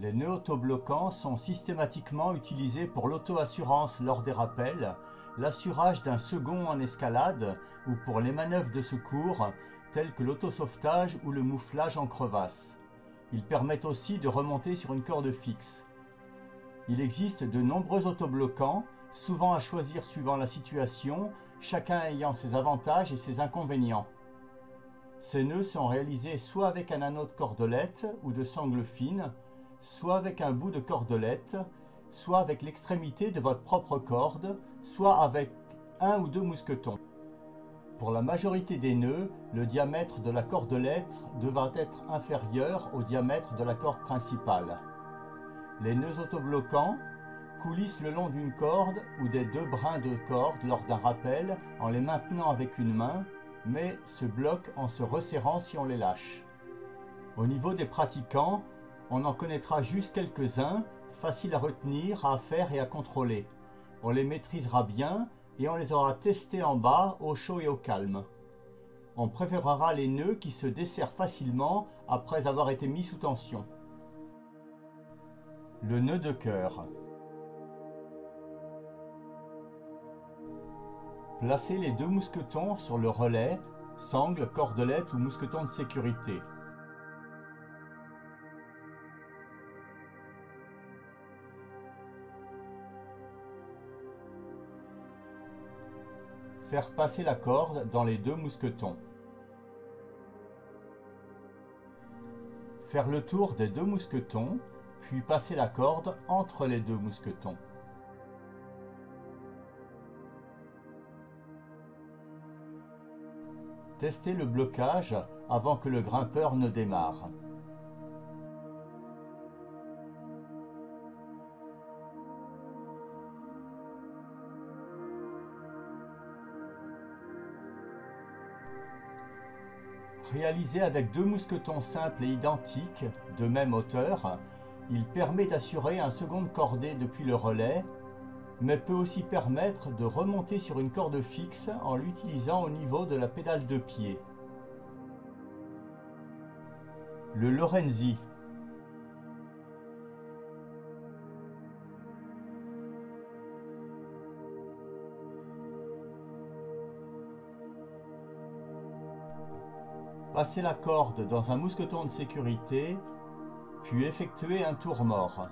Les nœuds autobloquants sont systématiquement utilisés pour l'auto-assurance lors des rappels, l'assurage d'un second en escalade ou pour les manœuvres de secours telles que l'autosauvetage ou le mouflage en crevasse. Ils permettent aussi de remonter sur une corde fixe. Il existe de nombreux autobloquants, souvent à choisir suivant la situation, chacun ayant ses avantages et ses inconvénients. Ces nœuds sont réalisés soit avec un anneau de cordelette ou de sangle fine, soit avec un bout de cordelette, soit avec l'extrémité de votre propre corde, soit avec un ou deux mousquetons. Pour la majorité des nœuds, le diamètre de la cordelette devra être inférieur au diamètre de la corde principale. Les nœuds autobloquants coulissent le long d'une corde ou des deux brins de corde lors d'un rappel en les maintenant avec une main, mais se bloquent en se resserrant si on les lâche. Au niveau des pratiquants, on en connaîtra juste quelques-uns, faciles à retenir, à faire et à contrôler. On les maîtrisera bien et on les aura testés en bas, au chaud et au calme. On préférera les nœuds qui se desserrent facilement après avoir été mis sous tension. Le nœud de cœur. Placez les deux mousquetons sur le relais, sangle, cordelette ou mousqueton de sécurité. Faire passer la corde dans les deux mousquetons. Faire le tour des deux mousquetons, puis passer la corde entre les deux mousquetons. Tester le blocage avant que le grimpeur ne démarre. Réalisé avec deux mousquetons simples et identiques, de même hauteur, il permet d'assurer un second cordé depuis le relais, mais peut aussi permettre de remonter sur une corde fixe en l'utilisant au niveau de la pédale de pied. Le Lorenzi. Passer la corde dans un mousqueton de sécurité, puis effectuer un tour mort.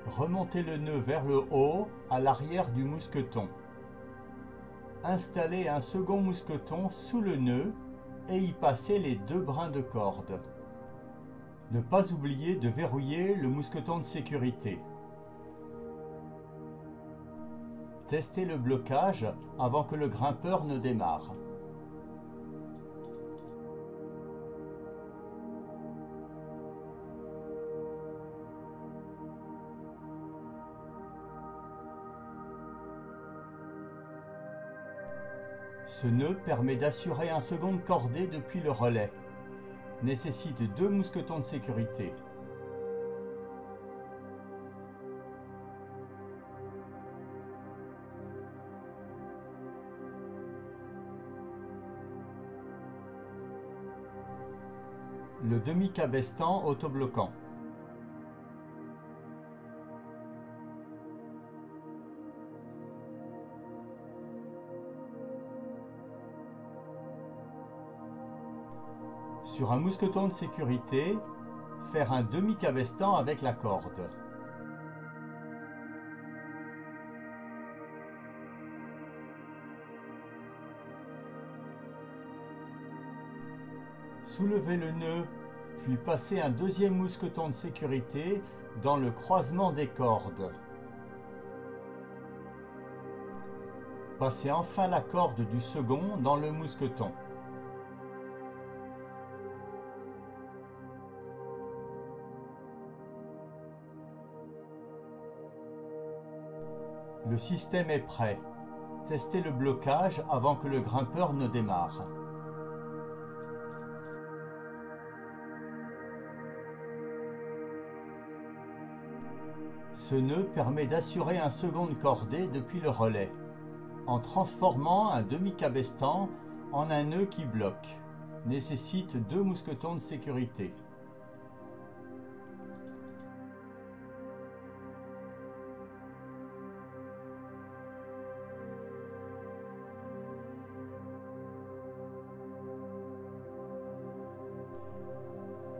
Remontez le nœud vers le haut, à l'arrière du mousqueton. Installez un second mousqueton sous le nœud et y passez les deux brins de corde. Ne pas oublier de verrouiller le mousqueton de sécurité. Testez le blocage avant que le grimpeur ne démarre. Ce nœud permet d'assurer un second cordé depuis le relais. Nécessite deux mousquetons de sécurité. Le demi-cabestan autobloquant. Sur un mousqueton de sécurité, faire un demi-cabestan avec la corde. Soulevez le nœud, puis passez un deuxième mousqueton de sécurité dans le croisement des cordes. Passez enfin la corde du second dans le mousqueton. Le système est prêt. Testez le blocage avant que le grimpeur ne démarre. Ce nœud permet d'assurer un second cordé depuis le relais. En transformant un demi-cabestan en un nœud qui bloque. Nécessite 2 mousquetons de sécurité.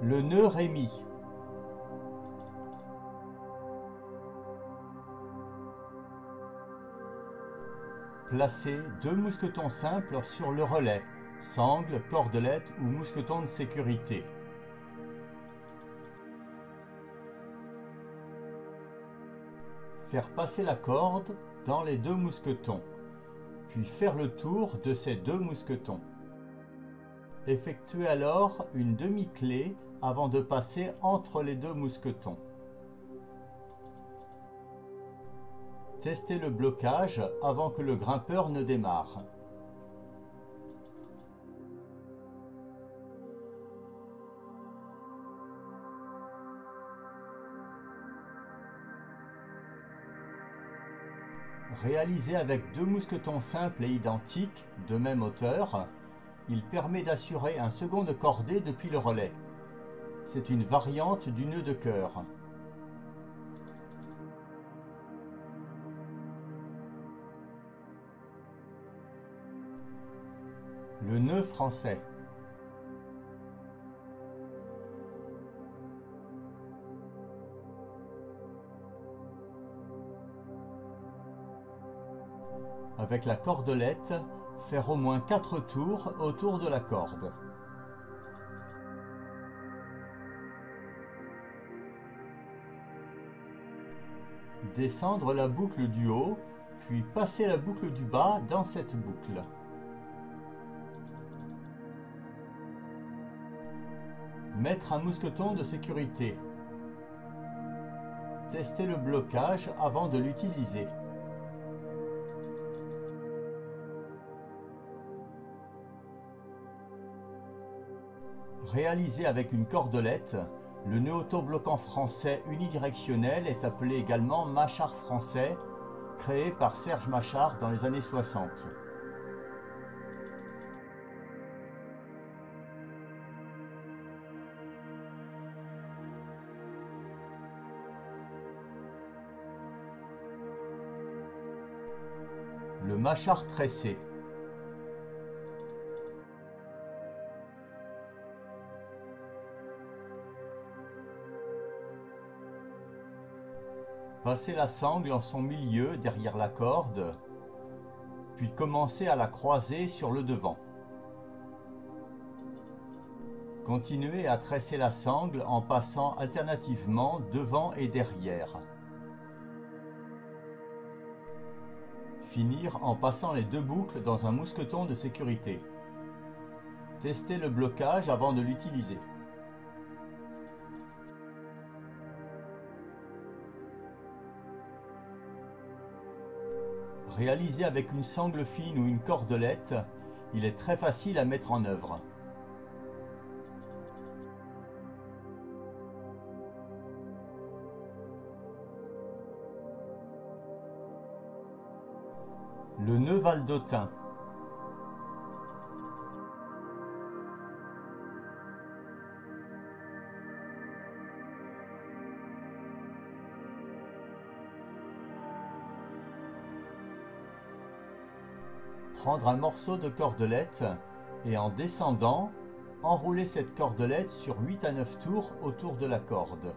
Le nœud Rémy. Placez 2 mousquetons simples sur le relais, sangle, cordelette ou mousqueton de sécurité. Faire passer la corde dans les 2 mousquetons, puis faire le tour de ces 2 mousquetons. Effectuez alors une demi-clé avant de passer entre les 2 mousquetons. Testez le blocage avant que le grimpeur ne démarre. Réalisé avec 2 mousquetons simples et identiques, de même hauteur, il permet d'assurer un second de cordée depuis le relais. C'est une variante du nœud de cœur. Le nœud français. Avec la cordelette, faire au moins 4 tours autour de la corde. Descendre la boucle du haut, puis passer la boucle du bas dans cette boucle. Mettre un mousqueton de sécurité. Tester le blocage avant de l'utiliser. Réalisé avec une cordelette, le nœud autobloquant français unidirectionnel est appelé également Machard français, créé par Serge Machard dans les années 60. Le Machard tressé. Passez la sangle en son milieu derrière la corde, puis commencez à la croiser sur le devant. Continuez à tresser la sangle en passant alternativement devant et derrière. Finir en passant les 2 boucles dans un mousqueton de sécurité. Testez le blocage avant de l'utiliser. Réalisé avec une sangle fine ou une cordelette, il est très facile à mettre en œuvre. Le nœud valdotin. Prendre un morceau de cordelette et en descendant, enrouler cette cordelette sur 8 à 9 tours autour de la corde.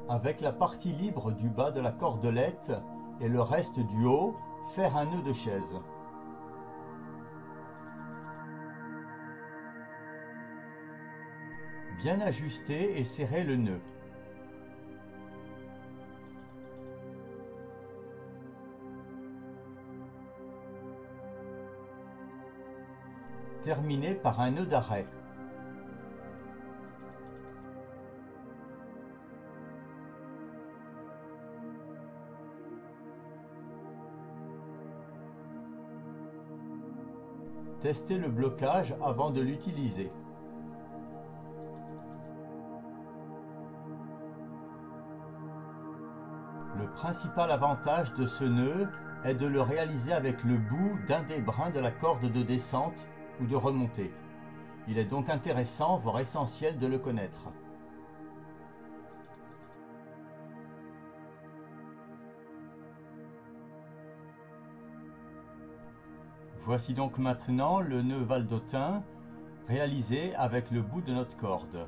Avec la partie libre du bas de la cordelette et le reste du haut, faire un nœud de chaise. Bien ajuster et serrer le nœud. Terminer par un nœud d'arrêt. Testez le blocage avant de l'utiliser. principal avantage de ce nœud est de le réaliser avec le bout d'un des brins de la corde de descente ou de remontée. Il est donc intéressant, voire essentiel, de le connaître. Voici donc maintenant le nœud valdotin réalisé avec le bout de notre corde.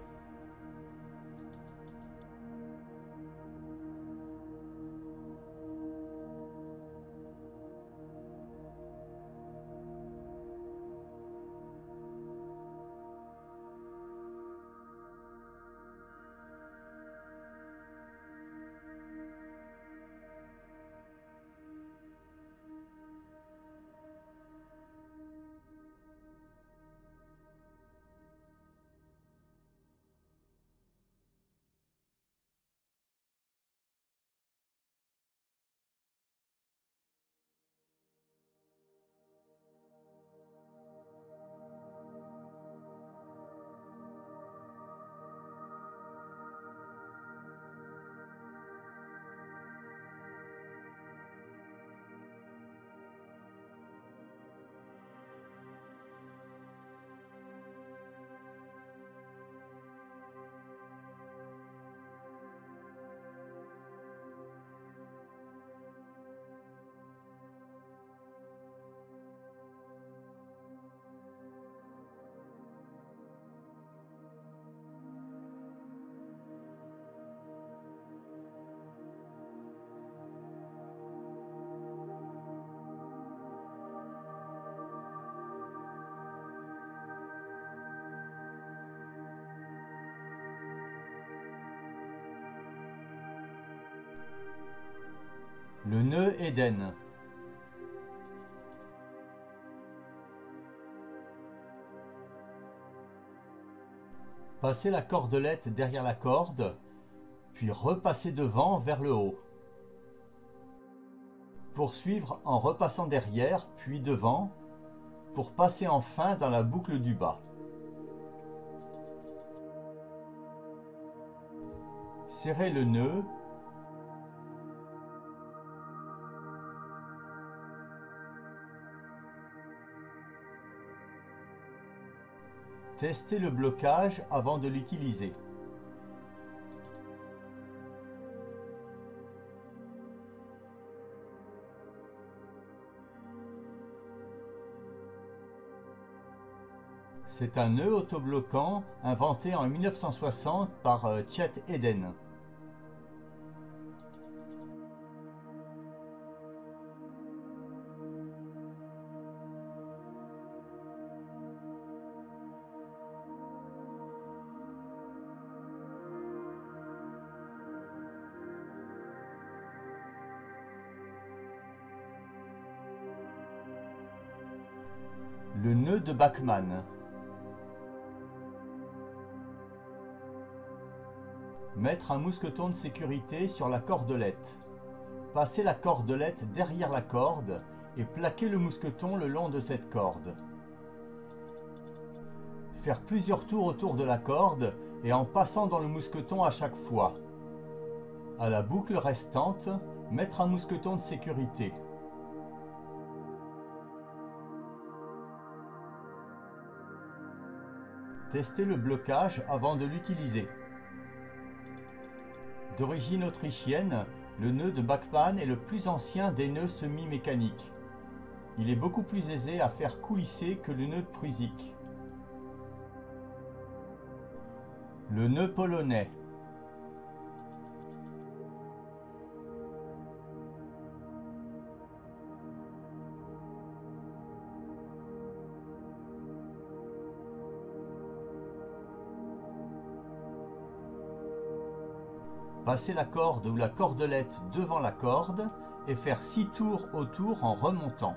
Le nœud Éden. Passez la cordelette derrière la corde, puis repassez devant vers le haut. Poursuivre en repassant derrière, puis devant, pour passer enfin dans la boucle du bas. Serrez le nœud. Testez le blocage avant de l'utiliser. C'est un nœud autobloquant inventé en 1960 par Chet Éden. Le nœud de Bachmann. Mettre un mousqueton de sécurité sur la cordelette. Passez la cordelette derrière la corde et plaquez le mousqueton le long de cette corde. Faire plusieurs tours autour de la corde et en passant dans le mousqueton à chaque fois. À la boucle restante, mettre un mousqueton de sécurité. Testez le blocage avant de l'utiliser. D'origine autrichienne, le nœud de Bachmann est le plus ancien des nœuds semi-mécaniques. Il est beaucoup plus aisé à faire coulisser que le nœud de Prusik. Le nœud polonais. Passer la corde ou la cordelette devant la corde et faire 6 tours autour en remontant.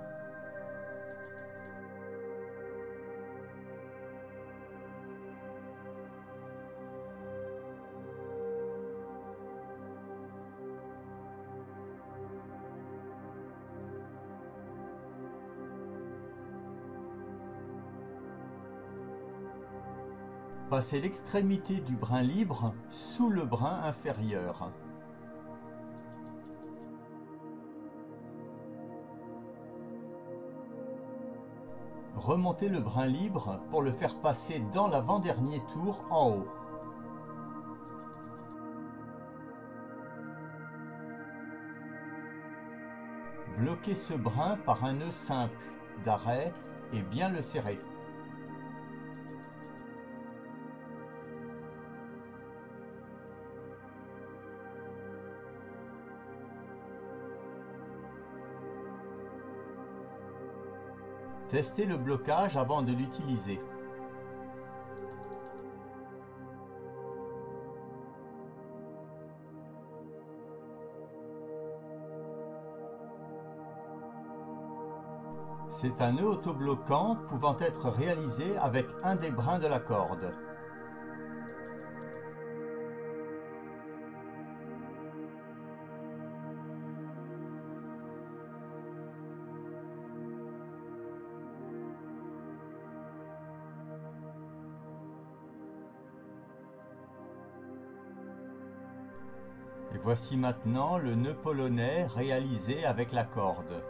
Passez l'extrémité du brin libre sous le brin inférieur. Remontez le brin libre pour le faire passer dans l'avant-dernier tour en haut. Bloquez ce brin par un nœud simple d'arrêt et bien le serrer. Testez le blocage avant de l'utiliser. C'est un nœud autobloquant pouvant être réalisé avec un des brins de la corde. Et voici maintenant le nœud polonais réalisé avec la corde.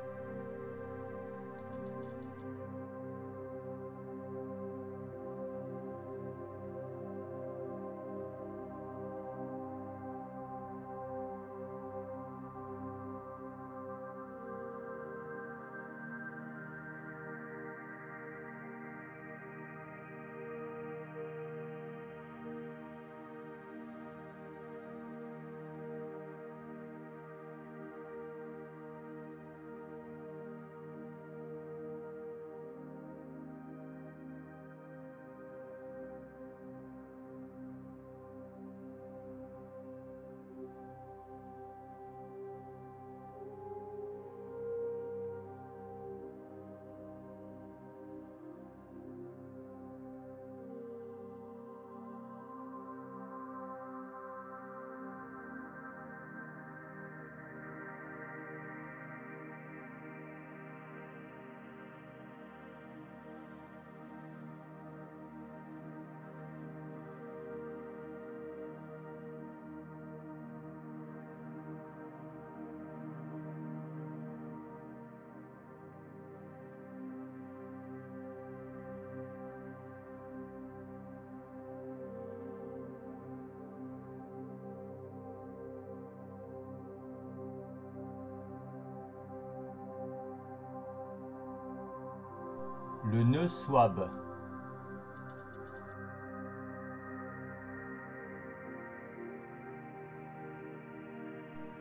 Le nœud swab.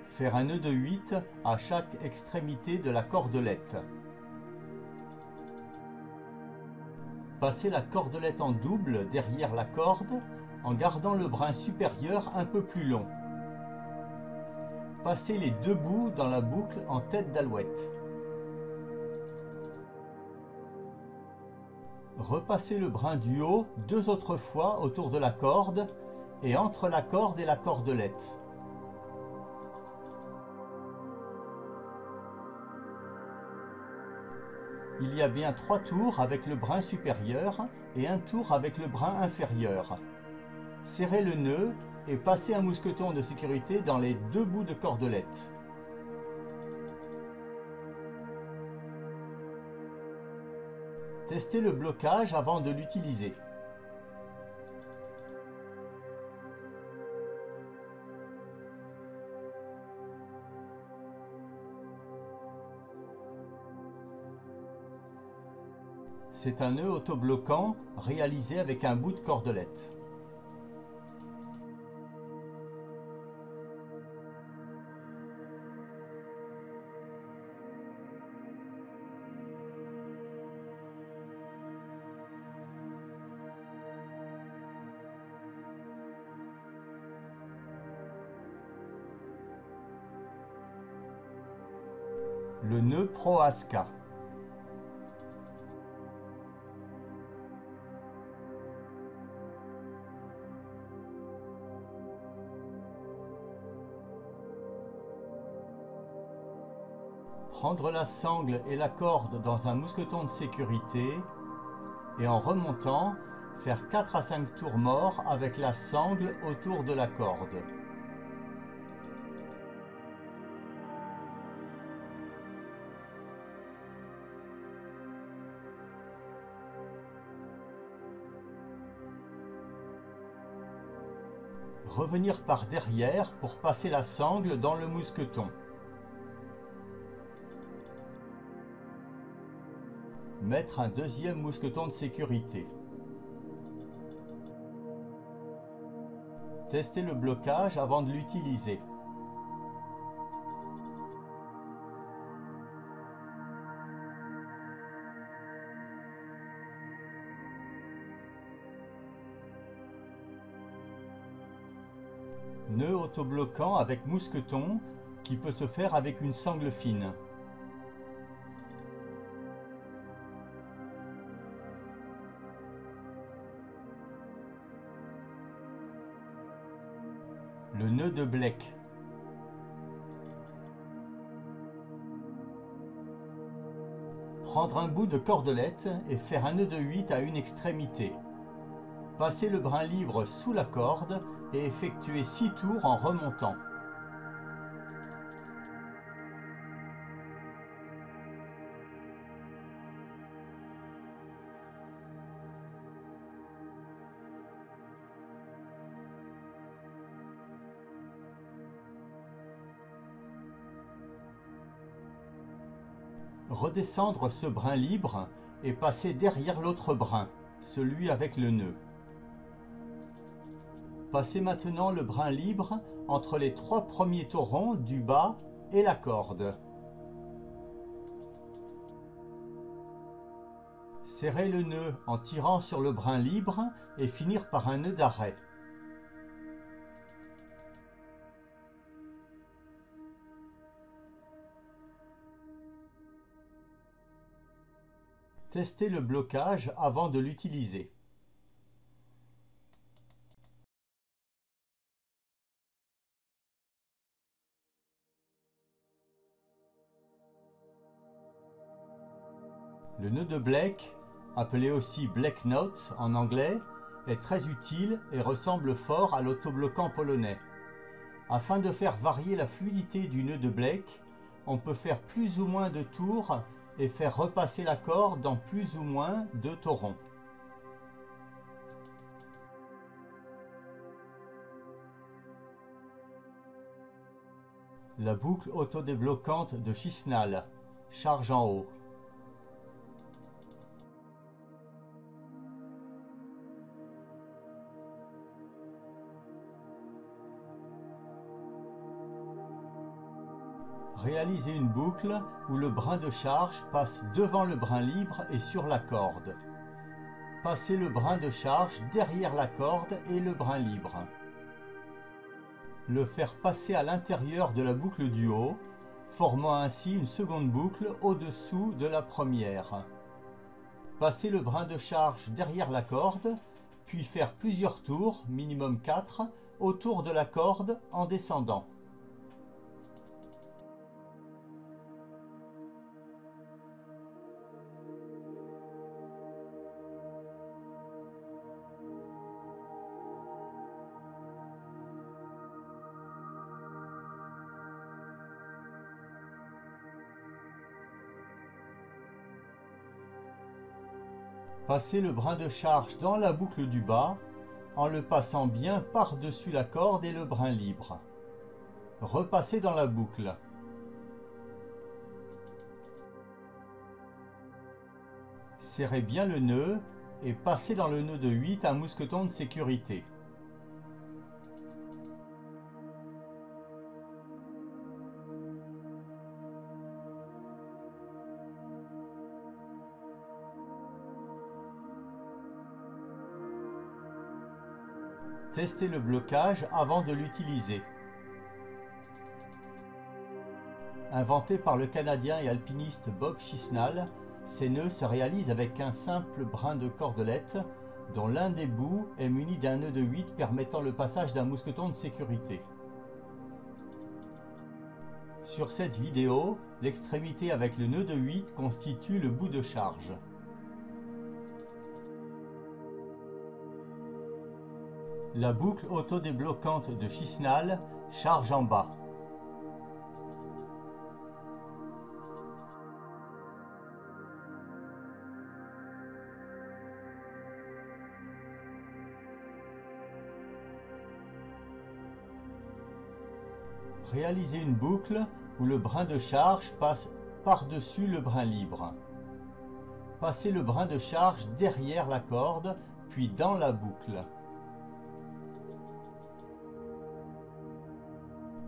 Faire un nœud de 8 à chaque extrémité de la cordelette. Passer la cordelette en double derrière la corde en gardant le brin supérieur un peu plus long. Passer les deux bouts dans la boucle en tête d'alouette. Repassez le brin du haut 2 autres fois autour de la corde et entre la corde et la cordelette. Il y a bien 3 tours avec le brin supérieur et un tour avec le brin inférieur. Serrez le nœud et passez un mousqueton de sécurité dans les 2 bouts de cordelette. Testez le blocage avant de l'utiliser. C'est un nœud autobloquant réalisé avec un bout de cordelette. Le nœud Prohaska. Prendre la sangle et la corde dans un mousqueton de sécurité et en remontant, faire 4 à 5 tours morts avec la sangle autour de la corde. Revenir par derrière pour passer la sangle dans le mousqueton. Mettre un deuxième mousqueton de sécurité. Tester le blocage avant de l'utiliser. Nœud autobloquant avec mousqueton qui peut se faire avec une sangle fine. Le nœud de Blech. Prendre un bout de cordelette et faire un nœud de 8 à une extrémité. Passer le brin libre sous la corde et effectuer 6 tours en remontant. Redescendre ce brin libre et passer derrière l'autre brin, celui avec le nœud. Passez maintenant le brin libre entre les 3 premiers taurons du bas et la corde. Serrez le nœud en tirant sur le brin libre et finir par un nœud d'arrêt. Testez le blocage avant de l'utiliser. Le nœud de Blech, appelé aussi Blech Knot en anglais, est très utile et ressemble fort à l'autobloquant polonais. Afin de faire varier la fluidité du nœud de Blech, on peut faire plus ou moins de tours et faire repasser la corde dans plus ou moins de taurons. La boucle autodébloquante de Chisnall, charge en haut. Réalisez une boucle où le brin de charge passe devant le brin libre et sur la corde. Passez le brin de charge derrière la corde et le brin libre. Le faire passer à l'intérieur de la boucle du haut, formant ainsi une seconde boucle au-dessous de la première. Passez le brin de charge derrière la corde, puis faire plusieurs tours, minimum 4, autour de la corde en descendant. Passez le brin de charge dans la boucle du bas, en le passant bien par-dessus la corde et le brin libre. Repassez dans la boucle. Serrez bien le nœud et passez dans le nœud de 8 un mousqueton de sécurité. Testez le blocage avant de l'utiliser. Inventé par le Canadien et alpiniste Bob Chisnall, ces nœuds se réalisent avec un simple brin de cordelette dont l'un des bouts est muni d'un nœud de 8 permettant le passage d'un mousqueton de sécurité. Sur cette vidéo, l'extrémité avec le nœud de 8 constitue le bout de charge. La boucle autodébloquante de Chisnall charge en bas. Réalisez une boucle où le brin de charge passe par-dessus le brin libre. Passez le brin de charge derrière la corde, puis dans la boucle.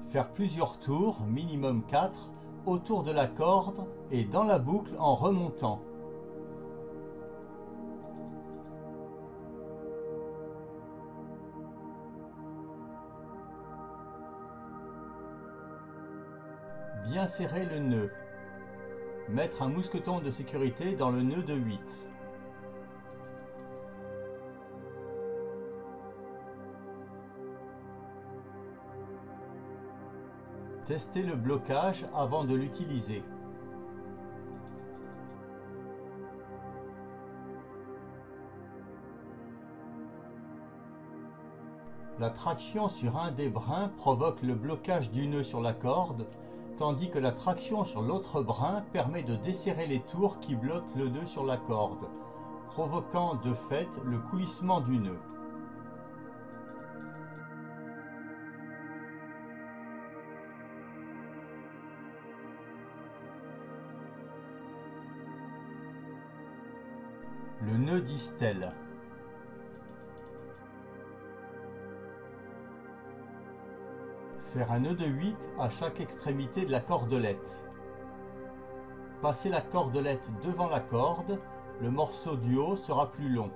Faire plusieurs tours, minimum 4, autour de la corde et dans la boucle en remontant. Bien serrer le nœud. Mettre un mousqueton de sécurité dans le nœud de 8. Testez le blocage avant de l'utiliser. La traction sur un des brins provoque le blocage du nœud sur la corde, tandis que la traction sur l'autre brin permet de desserrer les tours qui bloquent le nœud sur la corde, provoquant de fait le coulissement du nœud. Le nœud distelle. Faire un nœud de 8 à chaque extrémité de la cordelette. Passez la cordelette devant la corde, le morceau du haut sera plus long.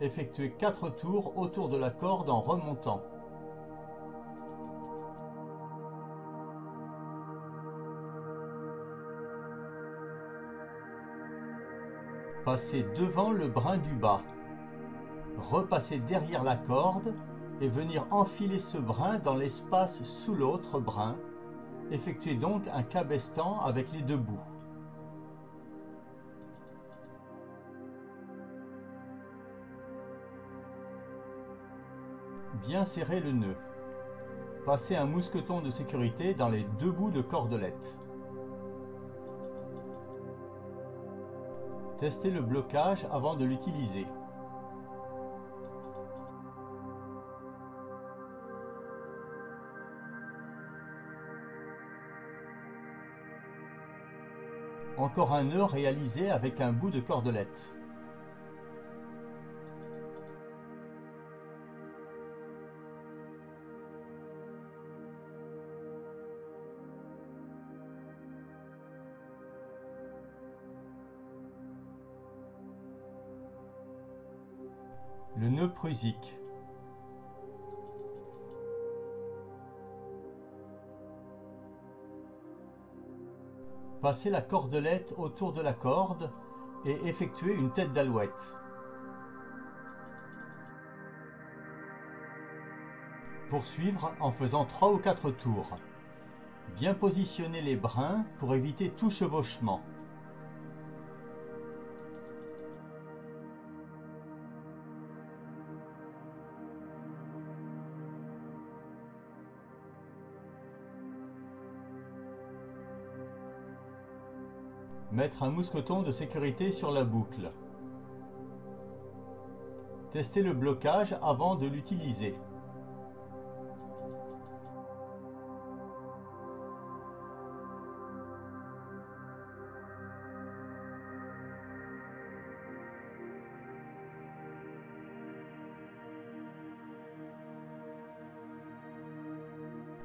Effectuez 4 tours autour de la corde en remontant. Passez devant le brin du bas. Repassez derrière la corde et venir enfiler ce brin dans l'espace sous l'autre brin. Effectuez donc un cabestan avec les deux bouts. Bien serrer le nœud. Passez un mousqueton de sécurité dans les deux bouts de cordelette. Testez le blocage avant de l'utiliser. Encore un nœud réalisé avec un bout de cordelette. Le nœud prusique. Passez la cordelette autour de la corde et effectuez une tête d'alouette. Poursuivre en faisant 3 ou 4 tours. Bien positionner les brins pour éviter tout chevauchement. Mettre un mousqueton de sécurité sur la boucle. Testez le blocage avant de l'utiliser.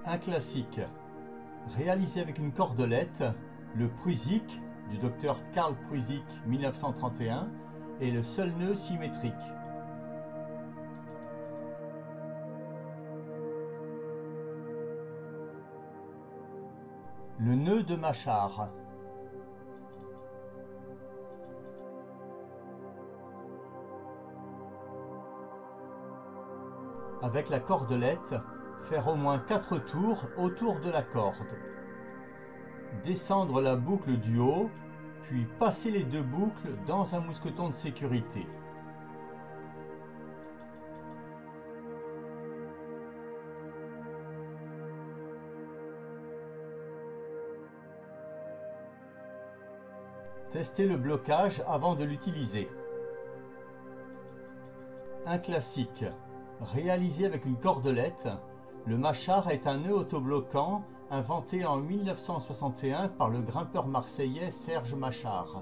Un classique. Réalisé avec une cordelette, le Prusique du docteur Karl Prusik 1931 est le seul nœud symétrique. Le nœud de Machar. Avec la cordelette, faire au moins 4 tours autour de la corde. Descendre la boucle du haut, puis passer les deux boucles dans un mousqueton de sécurité. Testez le blocage avant de l'utiliser. Un classique, réalisé avec une cordelette, Le Machar est un nœud autobloquant inventé en 1961 par le grimpeur marseillais Serge Machar.